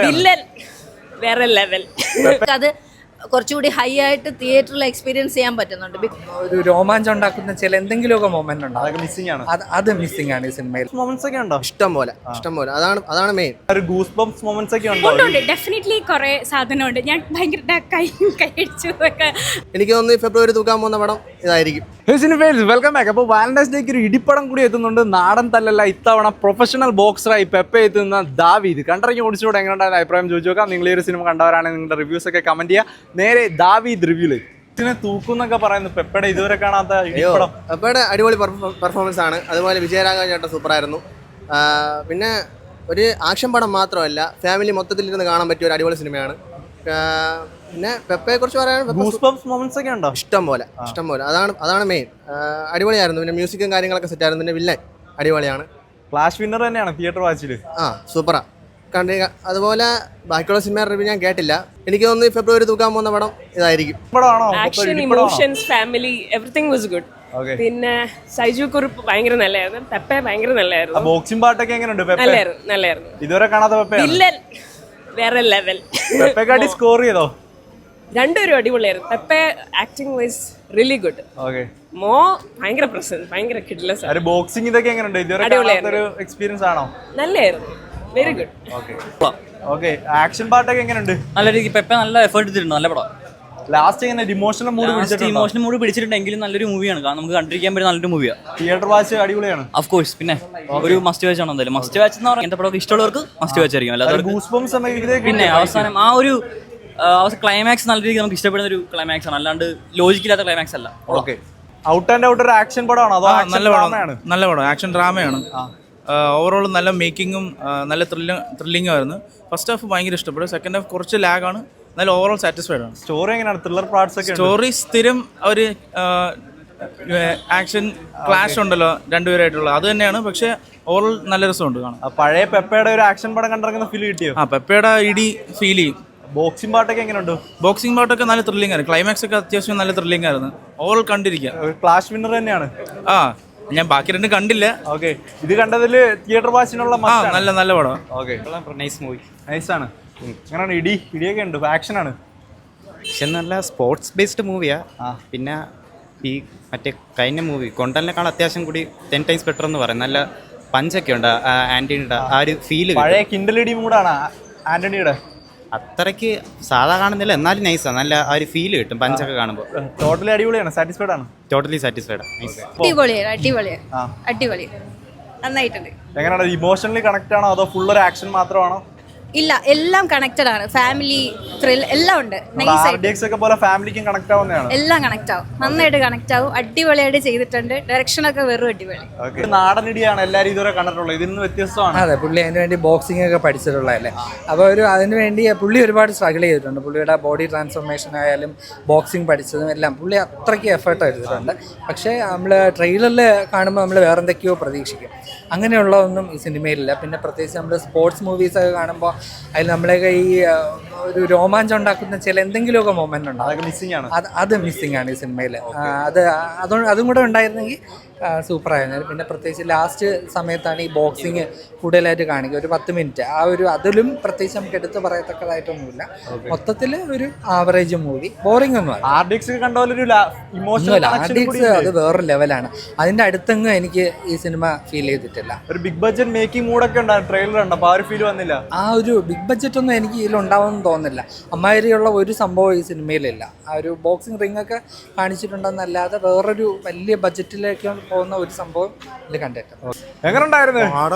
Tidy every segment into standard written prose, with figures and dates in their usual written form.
Villain വേറെ level. അത് കുറച്ചുകൂടി ഹൈ ആയിട്ട് തിയേറ്ററിൽ എക്സ്പീരിയൻസ് ചെയ്യാൻ പറ്റുന്നുണ്ട്. ഒരു രോമാഞ്ചം ഉണ്ടാക്കുന്ന ചില എന്തെങ്കിലുമൊക്കെ മൊമെന്റ് ഉണ്ട്, അതൊക്കെ മിസ്സിംഗ് ആണ്. അത് മിസ്സിംഗ് ആണ് ഈ സിനിമയിൽ. മൊമെന്റ്സ് ഒക്കെ ഉണ്ടോ? ഇഷ്ടം പോലെ അതാണ് മെയിൻ. ഒരു ഗൂസ് ബംപ്സ് മൊമെന്റ്സ് ഒക്കെ ഉണ്ടോ? ഉണ്ട്, ഡെഫിനറ്റ്ലി കുറെ സാധനമുണ്ട്. ഞാൻ ഭയങ്കര കൈയടിച്ചു. എനിക്ക് തോന്നുന്നു ഫെബ്രുവരി തൂക്കാൻ പോകുന്ന പടം ഇതായിരിക്കും. Welcome back. അപ്പോൾ വാലന്റൈൻസ് ഡേക്ക് ഒരു ഇടിപ്പടം കൂടി എത്തുന്നുണ്ട്. നാടൻ തല്ലല്ല, ഇത്തവണ പ്രൊഫഷണൽ ബോക്സറായി പെപ്പെ എത്തുന്ന ദാവീദ്. കണ്ടിറങ്ങി ഓടിച്ചുകൂടെ എങ്ങനെയുണ്ടായ അഭിപ്രായം ചോദിച്ചു നോക്കാം. നിങ്ങൾ ഈ ഒരു സിനിമ കണ്ടവരാണെങ്കിൽ നിങ്ങളുടെ റിവ്യൂസ് ഒക്കെ കമന്റ് ചെയ്യുക. നേരെ ദാവീദ് റിവ്യൂലേക്ക്. ഇതിനെ തൂക്കുന്നൊക്കെ പറയുന്നു പെപ്പയുടെ ഇതുവരെ കാണാത്ത ഇടിപ്പടം. പെപ്പയുടെ അടിപൊളി പെർഫോമൻസ് ആണ്. അതുപോലെ വിജയരാഘവൻ ചേട്ടൻ സൂപ്പറായിരുന്നു. പിന്നെ ഒരു ആക്ഷൻ പടം മാത്രമല്ല, ഫാമിലി മൊത്തത്തിൽ ഇരുന്ന് കാണാൻ പറ്റിയ ഒരു അടിപൊളി സിനിമയാണ്. പിന്നെ പെപ്പയെ കുറിച്ച് പറയാൻ ഇഷ്ടം പോലെ അതാണ് മെയിൻ. അടിപൊളിയായിരുന്നു. പിന്നെ മ്യൂസിക്കും കാര്യങ്ങളൊക്കെ സെറ്റായിരുന്നു. പിന്നെ വില്ലൻ അടിപൊളിയാണ്. ഫ്ലാഷ് വിന്നർ തന്നെയാണ് തിയേറ്റർ വാച്ചിൽ. സൂപ്പറാ കണ്ടി. അതുപോലെ ബാക്കിയുള്ള സിനിമയുടെ റിവ്യൂ ഞാൻ കേട്ടില്ല. എനിക്ക് തോന്നുന്നു ഫെബ്രുവരി തൂക്കാൻ പോകുന്ന പടം ഇതായിരിക്കും. Action, emotions, family, everything was good. പിന്നെ സൈജു കുറുപ്പ് ഭയങ്കര നല്ലായിരുന്നു. പെപ്പെ ഭയങ്കര നല്ലായിരുന്നു. ബോക്സിംഗ് പാട്ടൊക്കെ എങ്ങനെയുണ്ട്? നല്ലായിരുന്നു. ഇതുവരെ കാണാത്ത പെപ്പെ. വില്ലൻ വേറെ ലെവൽ. പെപ്പെ സ്കോർ ചെയ്തോ? രണ്ടുപേരും അടിപൊളിയായിരുന്നു. Pepe acting was really good. മോ ഭയങ്കര പ്രസന്റ്, ഭയങ്കര കിഡ്ലെസ്. ബോക്സിംഗ് ഇതൊക്കെ എങ്ങനെയുണ്ട്? ഇതുവരെ എക്സ്പീരിയൻസ് ആണോ? നല്ലായിരുന്നു, വെരി ഗുഡ്. ആക്ഷൻ പാട്ടൊക്കെ എങ്ങനെയുണ്ട്? നല്ല രീതിക്ക് പെപ്പെ നല്ല എഫേർട്ട് എടുത്തിട്ടുണ്ട്. നല്ല പടം. ലാസ്റ്റ് ഇങ്ങനെ ഇമോഷണൽ മൂഡ് പിടിച്ചിട്ടുണ്ടെങ്കിലും നല്ലൊരു മൂവിയാണ്. നമുക്ക് കണ്ടിരിക്കാൻ പറ്റുന്ന നല്ലൊരു മൂവിയാണ്. തിയേറ്റർ വാച്ച് അടിപൊളിയാണ്. Of course. പിന്നെ ഒരു മസ്റ്റ് വാച്ച് ആണ്. എന്തായാലും മസ്റ്റ് വാച്ച് എന്ന് പറഞ്ഞാൽ എന്റെ പടമൊക്കെ ഇഷ്ടമുള്ളവർക്ക് മസ്റ്റ് വാച്ച് ആയിരിക്കും. അല്ലാതെ പിന്നെ അവസാനം ആ ഒരു ക്ലൈമാക്സ് നല്ല രീതിക്ക് നമുക്ക് ഇഷ്ടപ്പെടുന്ന ഒരു ക്ലൈമാക്സ് ആണ്, അല്ലാണ്ട് ലോജിക്കില്ലാത്ത ക്ലൈമാക്സ് അല്ല. ഔട്ട് ആൻഡ് ഔട്ട് ഒരു ആക്ഷൻ പടമാണോ അതോ നല്ല പടം? ആക്ഷൻ ഡ്രാമയാണ്. ഓവറോൾ നല്ല മേക്കിങ്ങും നല്ല ത്രില്ലിങ്ങും ആയിരുന്നു. ഫസ്റ്റ് ഹാഫ് ഭയങ്കര ഇഷ്ടപ്പെട്ടു. സെക്കൻഡ് ഹാഫ് കുറച്ച് ലാഗാണ്. നല്ല ഓവറോൾ സാറ്റിസ്ഫൈഡ് ആണ്. സ്റ്റോറി എങ്ങനെയാണ്? ത്രില്ലർ പാർട്സ് ഒക്കെ? സ്റ്റോറി സ്ഥിരം ഒരു ആക്ഷൻ ക്ലാഷ് ഉണ്ടല്ലോ രണ്ടുപേരായിട്ടുള്ള, അത് തന്നെയാണ്. പക്ഷേ ഓവറോൾ നല്ല രസമുണ്ട് കാണാൻ. പഴയ പെപ്പയുടെ ഒരു ആക്ഷൻ പടം കണ്ടിറങ്ങുന്ന ഫീൽ കിട്ടിയോ? പെപ്പയുടെ ഇടി ഫീൽ ചെയ്യും. ബോക്സിംഗ് പാട്ടൊക്കെ എങ്ങനെയുണ്ട്? ബോക്സിംഗ് പാട്ടൊക്കെ നല്ല ത്രില്ലിംഗ് ആയിരുന്നു. ക്ലൈമാക്സ് ഒക്കെ അത്യാവശ്യം നല്ല ത്രില്ലിംഗ് ആയിരുന്നു. ഓവറോൾ കണ്ടിരിക്കുക. ഫ്ലാഷ് വിന്നർ തന്നെയാണ്. ഞാൻ ബാക്കി രണ്ടും കണ്ടില്ല. ഇത് കണ്ടതില് തിയേറ്റർ വാച്ചിനുള്ള നല്ല പടം. Nice movie. നൈസാണ്. എങ്ങനെയാണ്? ഇടിയൊക്കെ ഉണ്ട്, ആക്ഷൻ ആണ്. പക്ഷെ നല്ല സ്പോർട്സ് ബേസ്ഡ് മൂവിയാ. പിന്നെ ഈ മറ്റേ കഴിഞ്ഞ മൂവി കൊണ്ടലിനേക്കാൾ അത്യാവശ്യം കൂടി 10 times ബെറ്റർ എന്ന് പറയും. നല്ല പഞ്ചൊക്കെ ഉണ്ട് ആന്റണിയുടെ ആ ഒരു ഫീല്. പഴയ കിൻഡലിടി മൂടാണ് ആന്റണിയുടെ. അത്രയ്ക്ക് സാധാ കാണുന്നില്ല, എന്നാലും നൈസാണ്. നല്ല ആ ഒരു ഫീല് കിട്ടും പഞ്ചൊക്കെ കാണുമ്പോൾ. ടോട്ടലി അടിപൊളിയാണ്. സാറ്റിസ്ഫൈഡ് ആണ്. Totally satisfied. അടിപൊളി നന്നായിട്ടുണ്ട്. എങ്ങനെയാണ്? ഇമോഷണലി കണക്ട് ആണോ അതോ ഫുൾ ഒരു ആക്ഷൻ മാത്രമാണോ? ഇല്ല, എല്ലാം കണക്റ്റഡ് ആണ്. ഫാമിലി, ത്രിൽ എല്ലാം ഉണ്ട്. ഫാമിലിക്കും കണക്ട് ആവുന്നതാണ്. എല്ലാം കണക്ട് ആവും, നന്നായിട്ട് കണക്ട് ആവും. അടിപൊളിയായിട്ട് ചെയ്തിട്ടുണ്ട്. ഡയറക്ഷൻ ഒക്കെ വെറും അടിപൊളി. നാടനിടിയാണ് എല്ലാവരും ഇതുവരെ കണ്ടിട്ടുള്ളത്. ഇതിൽ നിന്ന് വ്യത്യസ്തമാണ്. അതെ, പുള്ളി അതിന് വേണ്ടി ബോക്സിംഗ് ഒക്കെ പഠിച്ചിട്ടുള്ളതല്ലേ. അപ്പോൾ അതിന് വേണ്ടി പുള്ളി ഒരുപാട് സ്ട്രഗിൾ ചെയ്തിട്ടുണ്ട്. പുള്ളിയുടെ ബോഡി ട്രാൻസ്ഫോർമേഷൻ ആയാലും ബോക്സിംഗ് പഠിച്ചതും എല്ലാം പുള്ളി അത്രയ്ക്ക് എഫേർട്ട് എടുത്തിട്ടുണ്ട്. പക്ഷേ നമ്മൾ ട്രെയിലറിൽ കാണുമ്പോൾ നമ്മൾ വേറെ എന്തൊക്കെയോ പ്രതീക്ഷിക്കും. അങ്ങനെയുള്ളതൊന്നും ഈ സിനിമയിലില്ല. പിന്നെ പ്രത്യേകിച്ച് നമ്മൾ സ്പോർട്സ് മൂവീസൊക്കെ കാണുമ്പോൾ അതിൽ നമ്മളെയൊക്കെ ഈ ഒരു രോമാഞ്ചം ഉണ്ടാക്കുന്ന ചില എന്തെങ്കിലുമൊക്കെ മൊമെന്റ് ഉണ്ട്, അത് മിസ്സിംഗ് ആണ് ഈ സിനിമയിൽ. അതും കൂടെ ഉണ്ടായിരുന്നെങ്കിൽ സൂപ്പറായിരുന്നു. പിന്നെ പ്രത്യേകിച്ച് ലാസ്റ്റ് സമയത്താണ് ഈ ബോക്സിങ് കൂടുതലായിട്ട് കാണിക്കുക. ഒരു 10 മിനിറ്റ് അതിലും പ്രത്യേകിച്ച് നമുക്ക് എടുത്ത് പറയത്തക്കതായിട്ടൊന്നുമില്ല. മൊത്തത്തിൽ ഒരു ആവറേജ് മൂവി, ബോറിംഗ് ഒന്നും അത് വേറൊരു ലെവലാണ്. അതിന്റെ അടുത്തെങ്ങും എനിക്ക് ഈ സിനിമ ഫീൽ ചെയ്തിട്ടില്ല. ഒരു ബിഗ് ബഡ്ജറ്റ് മേക്കിംഗ് മൂഡൊക്കെ ഉണ്ടായിരുന്നു ട്രെയിലർ കണ്ടപ്പോൾ. ആ ഒരു ഫീൽ വന്നില്ല. ആ ഒരു ബിഗ് ബഡ്ജറ്റ് ഒന്നും എനിക്ക് ഇതിലുണ്ടാവുമെന്ന് തോന്നുന്നില്ല. അമ്മാതിരിയുള്ള ഒരു സംഭവം ഈ സിനിമയിലില്ല. ആ ഒരു ബോക്സിംഗ് റിംഗ് ഒക്കെ കാണിച്ചിട്ടുണ്ടെന്നല്ലാതെ വേറൊരു വലിയ ബഡ്ജറ്റിലേക്ക് പോകുന്ന ഒരു സംഭവം ഇത് കണ്ടിട്ടുണ്ട്. എങ്ങനെയുണ്ടായിരുന്നു?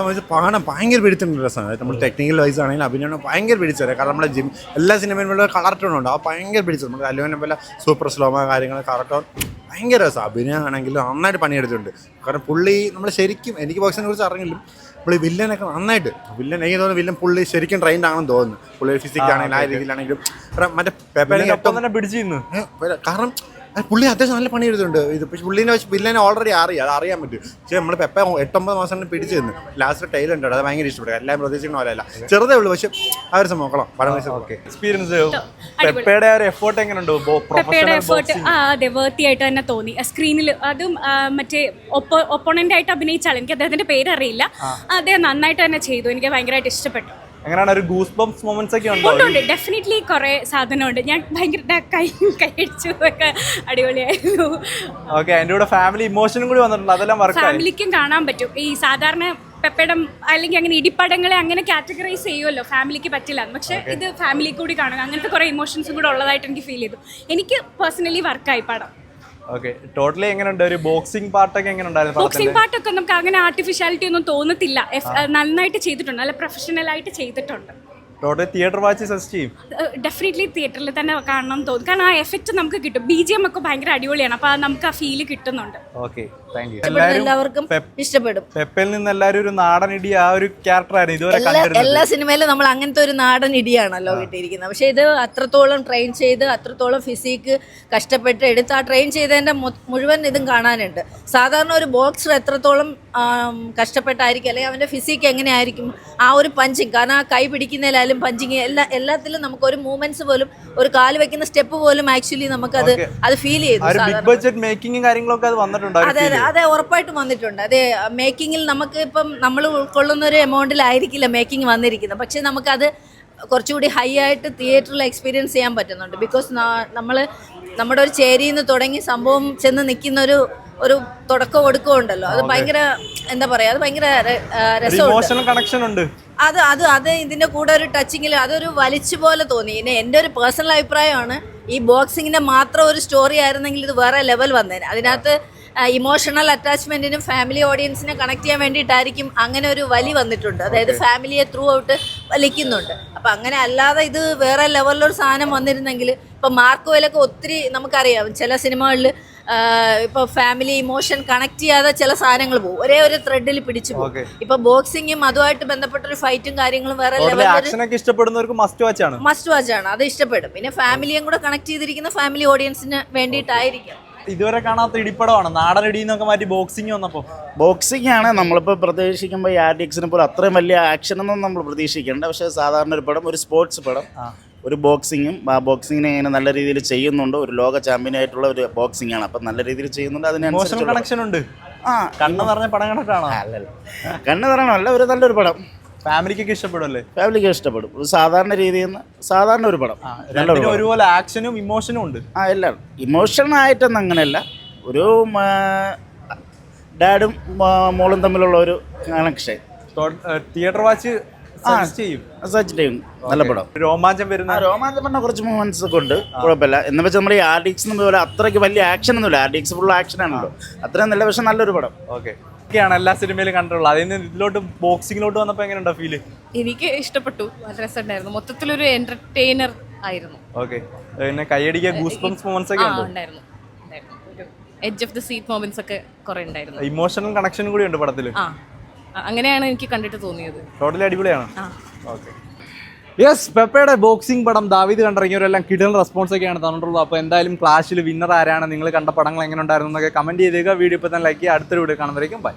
പാടം ഭയങ്കര പിടിച്ചിട്ടുണ്ട്. രസമാണ്. നമ്മൾ ടെക്നിക്കൽ വൈസ് ആണെങ്കിലും അഭിനയം ഭയങ്കര പിടിച്ചത്. കാരണം നമ്മളെ എല്ലാ സിനിമയിലും കളർ ടോൺ ഉണ്ട്. ആ ഭയങ്കര പിടിച്ചത്. നമുക്ക് അല്ലുവിനെ പോലെ സൂപ്പർ സ്ലോമ കാര്യങ്ങൾ കളർ ടോൺ ഭയങ്കര രസം. അഭിനയം ആണെങ്കിലും നന്നായിട്ട് പണിയെടുത്തിട്ടുണ്ട്. കാരണം പുള്ളി നമ്മൾ ശരിക്കും, എനിക്ക് ബോക്സിനെ കുറിച്ച് അറിഞ്ഞെങ്കിലും പുള്ളി വില്ലനൊക്കെ നന്നായിട്ട് എനിക്ക് തോന്നുന്നു വില്ലൻ പുള്ളി ശരിക്കും ട്രെയിൻഡ് ആണെന്ന് തോന്നുന്നു. പുള്ളി ഫിസിക്സ് ആണെങ്കിലും ആ രീതിയിലാണെങ്കിലും മറ്റേ പേപ്പറിനെ പിടിച്ചിരുന്നു. കാരണം പുള്ളി അത്യാവശ്യം നല്ല പണി എടുത്തിട്ടുണ്ട്. ഇത് പക്ഷേ പുള്ളിനെ വെച്ച് വില്ലനെ ഓൾറെഡി അറിയാൻ പറ്റും. പക്ഷേ നമ്മൾ പെപ്പ 8-9 മാസം പിടിച്ചു തന്നു. ലാസ്റ്റ് ടൈലുണ്ട്, അത് ഭയങ്കര ഇഷ്ടപ്പെടും. എല്ലാം പ്രതീക്ഷിക്കുന്ന പോലെയല്ല, ചെറുതേ ഉള്ളൂ. പക്ഷെ ആ ഒരു നോക്കണം പടം എക്സ്പീരിയൻസ്. പെപ്പയുടെ ഒരു എഫേർട്ട് എങ്ങനെയുണ്ട്? അതെ, വേർത്തി ആയിട്ട് തന്നെ തോന്നി. സ്ക്രീനിൽ അതും മറ്റേ ഒപ്പോണന്റ് ആയിട്ട് അഭിനയിച്ചാൽ, എനിക്ക് അദ്ദേഹത്തിന്റെ പേര് അറിയില്ല, അദ്ദേഹം നന്നായിട്ട് തന്നെ ചെയ്തു. എനിക്ക് ഭയങ്കരമായിട്ട് ഇഷ്ടപ്പെട്ടു. എങ്ങനെയാണ് ഒരു ഗൂസ് ബംസ് മൊമെന്റ്സ് ഒക്കെ ഉണ്ടോ? ഉണ്ട് ഡെഫിനറ്റ്ലി കുറേ സാധനമുണ്ട്. ഞാൻ ഭയങ്കര കൈയടിച്ചു ഒക്കെ അടിപൊളിയായിരുന്നു. ഓക്കെ, അതിന്റെ കൂടെ ഫാമിലി ഇമോഷനും കൂടി വന്നിട്ടുണ്ട്, അതെല്ലാം വർക്ക് ഫാമിലിക്കും കാണാൻ പറ്റും. ഈ സാധാരണ പെപ്പടം അല്ലെങ്കിൽ അങ്ങനെ ഇടിപ്പടങ്ങളെ അങ്ങനെ കാറ്റഗറൈസ് ചെയ്യുമല്ലോ, ഫാമിലിക്ക് പറ്റില്ല. പക്ഷെ ഇത് ഫാമിലി കൂടി കാണുക, അങ്ങനത്തെ കുറേ ഇമോഷൻസും കൂടെ ഉള്ളതായിട്ട് എനിക്ക് ഫീൽ ചെയ്തു. എനിക്ക് പേഴ്സണലി വർക്കായി പടം. ഓക്കെ, ടോട്ടലി എങ്ങനെയുണ്ട്? ഒരു ബോക്സിംഗ് പാർട്ടൊക്കെ എങ്ങനെ ഉണ്ടായിരുന്നു? ബോക്സിംഗ് പാർട്ടൊക്കെ നമുക്ക് അങ്ങനെ ആർട്ടിഫിഷ്യാലിറ്റി ഒന്നും തോന്നത്തില്ല. നന്നായിട്ട് ചെയ്തിട്ടുണ്ട്, നല്ല പ്രൊഫഷണൽ ആയിട്ട് ചെയ്തിട്ടുണ്ട്. ടോട്ടൽ തിയേറ്റർ വാച്ച് സജസ്റ്റ് ചെയ്യും? ഡെഫിനറ്റ്ലി തിയേറ്ററിൽ തന്നെ കാണണം എന്ന് തോന്നും. കാരണം ആ എഫക്റ്റ് നമുക്ക് കിട്ടും. BGM ഒക്കെ ഭയങ്കര അടിപൊളിയാണ്, അപ്പോൾ നമുക്ക് ആ ഫീല് കിട്ടുന്നുണ്ട്. Okay, thank you. എല്ലാവർക്കും ഇഷ്ടപ്പെടും. പെപ്പയിൽ നിന്ന് എല്ലാവരും ഒരു നാടൻ ഇടി ആ ഒരു ക്യാരക്ടറായിരുന്നു ഇതുവരെ എല്ലാ സിനിമയിലും നമ്മൾ അങ്ങനത്തെ ഒരു നാടൻ ഇടിയാണല്ലോ കിട്ടിയിരിക്കുന്നത്. പക്ഷെ ഇത് അത്രത്തോളം ട്രെയിൻ ചെയ്ത് അത്രത്തോളം ഫിസിക്ക് കഷ്ടപ്പെട്ട് എടുത്ത് ആ ട്രെയിൻ ചെയ്തതിന്റെ മുഴുവൻ ഇതും കാണാനുണ്ട്. സാധാരണ ഒരു ബോക്സർ എത്രത്തോളം കഷ്ടപ്പെട്ടായിരിക്കും, അല്ലെങ്കിൽ അവന്റെ ഫിസിക്ക് എങ്ങനെയായിരിക്കും, ആ ഒരു പഞ്ചിങ്, കാരണം ആ കൈ പിടിക്കുന്നതിലായാലും പഞ്ചിങ് എല്ലാത്തിലും നമുക്ക് ഒരു മൂവ്മെന്റ്സ് പോലും, ഒരു കാല് വെക്കുന്ന സ്റ്റെപ്പ് പോലും ആക്ച്വലി നമുക്കത് ഫീൽ ചെയ്തു. അതെ, ഉറപ്പായിട്ടും വന്നിട്ടുണ്ട്. അതെ, മേക്കിങ്ങിൽ നമുക്ക് ഇപ്പം നമ്മൾ ഉൾക്കൊള്ളുന്ന ഒരു എമൗണ്ടിലായിരിക്കില്ല മേക്കിംഗ് വന്നിരിക്കുന്നത്. പക്ഷെ നമുക്കത് കുറച്ചുകൂടി ഹൈ ആയിട്ട് തിയേറ്ററിൽ എക്സ്പീരിയൻസ് ചെയ്യാൻ പറ്റുന്നുണ്ട്. ബിക്കോസ് നമ്മൾ നമ്മുടെ ഒരു ചേരിയിൽ നിന്ന് തുടങ്ങി സംഭവം ചെന്ന് നിൽക്കുന്ന ഒരു തുടക്കം ഒടുക്കമുണ്ടല്ലോ, അത് ഭയങ്കര എന്താ പറയാ, അത് ഭയങ്കര രസമുണ്ട്. അത് ഇതിന്റെ കൂടെ ഒരു ടച്ചിങ്ങിൽ അതൊരു വലിച്ചു പോലെ തോന്നി. പിന്നെ എൻ്റെ ഒരു പേഴ്സണൽ അഭിപ്രായമാണ്, ഈ ബോക്സിങ്ങിന്റെ മാത്രം ഒരു സ്റ്റോറി ആയിരുന്നെങ്കിൽ ഇത് വേറെ ലെവൽ വന്നേനെ. അതിനകത്ത് ഇമോഷണൽ അറ്റാച്ച്മെന്റിനും ഫാമിലി ഓഡിയൻസിനെ കണക്ട് ചെയ്യാൻ വേണ്ടിയിട്ടായിരിക്കും അങ്ങനെ ഒരു വലി വന്നിട്ടുണ്ട്. അതായത് ഫാമിലിയെ ത്രൂ ഔട്ട് വലിക്കുന്നുണ്ട്. അപ്പം അങ്ങനെ അല്ലാതെ ഇത് വേറെ ലെവലിലൊരു സാധനം വന്നിരുന്നെങ്കിൽ, ഇപ്പം മാർക്കോയിലൊക്കെ ഒത്തിരി നമുക്കറിയാം ചില സിനിമകളിൽ ഇപ്പോൾ ഫാമിലി ഇമോഷൻ കണക്ട് ചെയ്യാതെ ചില സാധനങ്ങൾ പോകും, ഒരേ ഒരു ത്രെഡിൽ പിടിച്ചു പോകും. ഇപ്പൊ ബോക്സിങ്ങും അതുമായിട്ട് ബന്ധപ്പെട്ട ഒരു ഫൈറ്റും കാര്യങ്ങളും വേറെ ഇഷ്ടപ്പെടുന്നവർക്ക് മസ്റ്റ് വാച്ച് ആണ്, അത് ഇഷ്ടപ്പെടും. പിന്നെ ഫാമിലിയും കൂടെ കണക്ട് ചെയ്തിരിക്കുന്ന ഫാമിലി ഓഡിയൻസിന് വേണ്ടിയിട്ടായിരിക്കും. ഇതുവരെ കാണാത്ത ഇടിപ്പടമാണ് നാടൻ ഇടി എന്നൊക്കെ മാറ്റി ബോക്സിംഗ് വന്നപ്പോൾ. ബോക്സിംഗ് ആണ് നമ്മളിപ്പോൾ പ്രതീക്ഷിക്കുമ്പോൾ ഈ ആർഡിക്സിനെ പോലെ അത്രയും വലിയ ആക്ഷനൊന്നും നമ്മൾ പ്രതീക്ഷിക്കേണ്ട. പക്ഷേ സാധാരണ ഒരു പടം, ഒരു സ്പോർട്സ് പടം, ഒരു ബോക്സിങ്ങും ആ ബോക്സിങ്ങിനെ ഇങ്ങനെ നല്ല രീതിയിൽ ചെയ്യുന്നുണ്ട്. ഒരു ലോക ചാമ്പ്യനായിട്ടുള്ള ഒരു ബോക്സിംഗ് ആണ്, അപ്പം നല്ല രീതിയിൽ ചെയ്യുന്നുണ്ട്. അതിനനുസരിച്ച് കണക്ഷൻ ഉണ്ട്. കണ്ണ് നിറഞ്ഞ പടം കണക്കാണോ? അല്ലല്ല, കണ്ണ് നിറയണമല്ല, ഒരു നല്ലൊരു പടം. ഫാമിലിക്കൊക്കെ ഇഷ്ടപ്പെടുമല്ലേ? ഫാമിലിക്ക് ഇഷ്ടപ്പെടും. ഒരു സാധാരണ രീതിയിൽ നിന്ന് സാധാരണ ഒരു പടം, ഒരുപോലെ ആക്ഷനും ഇമോഷനും ഉണ്ട്. എല്ലാം ഇമോഷണായിട്ടൊന്നും അങ്ങനെയല്ല, ഒരു ഡാഡും മോളും തമ്മിലുള്ള ഒരു കണക്ഷൻ. തിയേറ്റർ വാച്ച് ചെയ്യും. നല്ല പടം, രോമാഞ്ചം പറഞ്ഞ കുറച്ച് മൂവ്മെന്റ്സ് ഒക്കെ ഉണ്ട്, കുഴപ്പമില്ല. എന്ന് വെച്ചാൽ നമ്മുടെ ഈ ആർഡിക്സ് പോലെ അത്രയ്ക്ക് വലിയ ആക്ഷൻ ഒന്നുമില്ല. ആർഡിക്സ് ഫുൾ ആക്ഷൻ ആണല്ലോ, അത്രയും നല്ല, പക്ഷെ നല്ലൊരു പടം. ഓക്കെ, എല്ലാ സിനിമയിലും കണ്ടിട്ടുള്ളത്. അതിന് ഇതിലോട്ട് ബോക്സിങ്ങിലോട്ട് വന്നപ്പോൾ എങ്ങനെയുണ്ടോ ഫീല്? എനിക്ക് ഇഷ്ടപ്പെട്ടു, നല്ല രസമുണ്ടായിരുന്നു. മൊത്തത്തിലൊരു എന്റർടൈനർ ആയിരുന്നു. ഓക്കെ, പിന്നെ കൈയടിക്കുക ഗൂസ് ബംസ് മൊമെന്റ്സ് ഒക്കെ ഉണ്ടായിരുന്നു. ഒരു edge of the seat moments ഒക്കെ കുറെ ഉണ്ടായിരുന്നു. ഇമോഷണൽ കണക്ഷനും കൂടി ഉണ്ട് പടത്തിൽ. അങ്ങനെയാണ് എനിക്ക് കണ്ടിട്ട് തോന്നിയത്. ടോട്ടലി അടിപൊളിയാണ്. ഓക്കെ, യെസ്, പെപ്പയുടെ ബോക്സിംഗ് പടം ദാവീദ് കണ്ടിറങ്ങിയവരെല്ലാം കിടിലൻ റെസ്പോൺസ് ഒക്കെയാണ് തന്നിട്ടുള്ളത്. അപ്പോൾ എന്തായാലും ക്ലാഷിൽ വിന്നർ ആരാണ്, നിങ്ങൾ കണ്ട പടങ്ങൾ എങ്ങനെ ഉണ്ടായിരുന്നു എന്നൊക്കെ കമന്റ് ചെയ്തേക്കുക. വീഡിയോ ഇപ്പോൾ തന്നെ ലൈക്ക് ചെയ്യുക. അടുത്തൊരു വീഡിയോ കാണുന്നവരേക്കും ബൈ.